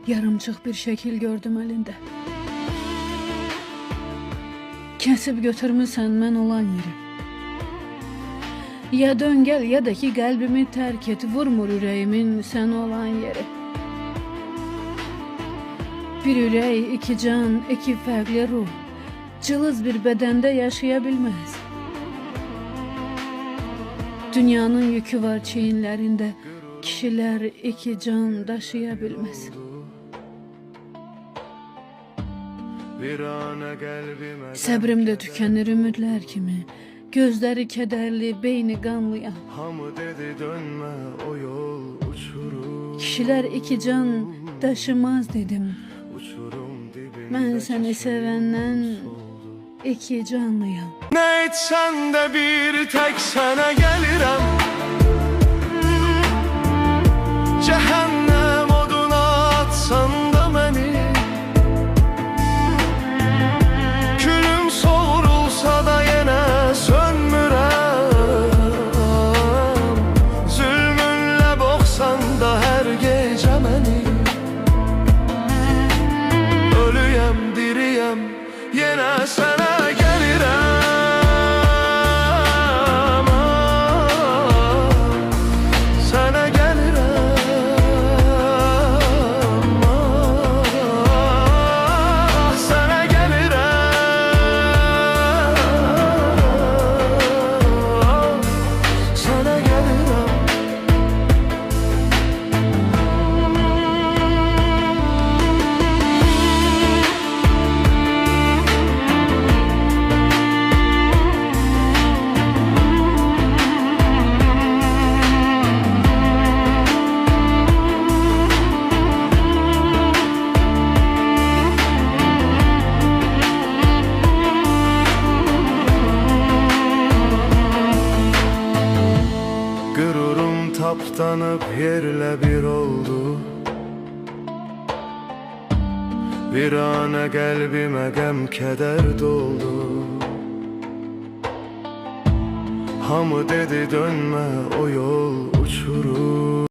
Yarımçıq bir şəkil gördüm əlində. Kəsib götürmüsən mən olan yeri. Ya dön gel ya da ki qəlbimi tərk et, vurmur ürəyimin sən olan yeri. Bir ürək, iki can, iki fərqli ruh, cılız bir bədəndə yaşaya bilməz. Dünyanın yükü var çiyinlərində, kişilər iki can daşıya bilməz. Səbrim də tükənir ümidlər kimi, gözləri kədərli, beyni qanlayan. Kişilər iki can daşımaz dedim. Mən səni sevəndən iki canlıyam. Ne etsen de bir tek sana gelirim. Cehennem oduna atsan da beni, külüm soğurulsa da yine sönmürem. Zulmünle boğsan da her gece beni, ölüyem diriyem yine sana gelirim. Gururum taptanıp yerle bir oldu. Bir ana kalbime gem keder doldu. Hamı dedi dönme, o yol uçurum.